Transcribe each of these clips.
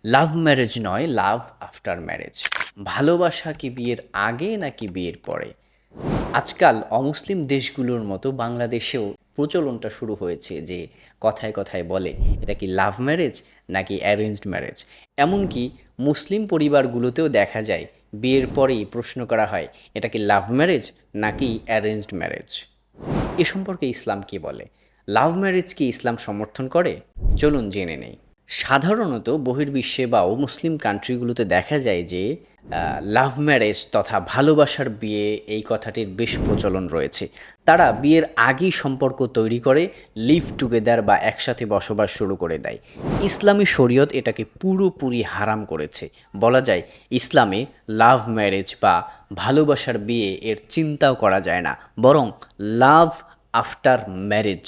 Love marriage নয়, লাভ after marriage. ভালোবাসা কি বিয়ের আগে নাকি বিয়ের পরে? আজকাল অমুসলিম দেশগুলোর মতো বাংলাদেশেও প্রচলনটা শুরু হয়েছে যে কথায় কথায় বলে এটা কি লাভ ম্যারেজ নাকি অ্যারেঞ্জড ম্যারেজ। এমনকি মুসলিম পরিবারগুলোতেও দেখা যায় বিয়ের পরেই প্রশ্ন করা হয় এটা কি লাভ ম্যারেজ নাকি অ্যারেঞ্জড ম্যারেজ। এ সম্পর্কে ইসলাম কি বলে? লাভ ম্যারেজ কি ইসলাম সমর্থন করে? চলুন জেনে নেই। সাধারণত বহির্বিশ্বে বা অমুসলিম কান্ট্রিগুলোতে দেখা যায় যে লাভ ম্যারেজ তথা ভালোবাসার বিয়ে এই কথাটির বেশ প্রচলন রয়েছে। তারা বিয়ের আগেই সম্পর্ক তৈরি করে, লিভ টুগেদার বা একসাথে বসবাস শুরু করে দেয়। ইসলামী শরীয়ত এটাকে পুরোপুরি হারাম করেছে। বলা যায় ইসলামে লাভ ম্যারেজ বা ভালোবাসার বিয়ে এর চিন্তাও করা যায় না, বরং লাভ আফটার ম্যারেজ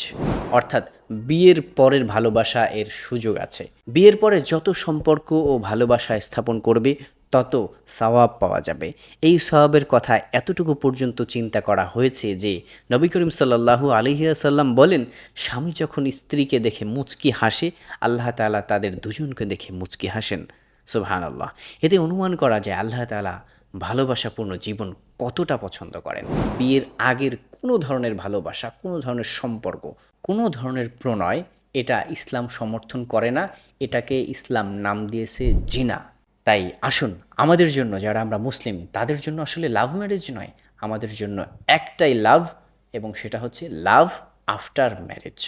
অর্থাৎ বিয়ের পরের ভালোবাসা এর সুযোগ আছে। বিয়ের পরে যত সম্পর্ক ও ভালোবাসা স্থাপন করবে তত সওয়াব পাওয়া যাবে। এই সওয়াবের কথা এতটুকু পর্যন্ত চিন্তা করা হয়েছে যে নবী করিম সাল্লাল্লাহু আলাইহি ওয়াসাল্লাম বলেন, স্বামী যখন স্ত্রীকে দেখে মুচকি হাসে, আল্লাহ তাআলা তাদের দুজনকে দেখে মুচকি হাসেন। সুবহানাল্লাহ। এতে অনুমান করা যায় আল্লাহ তাআলা ভালোবাসাপূর্ণ জীবন কতটা পছন্দ করেন। বিয়ের আগের কোনো ধরনের ভালোবাসা, কোনো ধরনের সম্পর্ক, কোনো ধরনের প্রণয় এটা ইসলাম সমর্থন করে না। এটাকে ইসলাম নাম দিয়েছে জিনা। তাই আসুন, আমাদের জন্য যারা আমরা মুসলিম তাদের জন্য আসলে লাভ ম্যারেজ নয়, আমাদের জন্য একটাই লাভ, এবং সেটা হচ্ছে লাভ আফটার ম্যারেজ।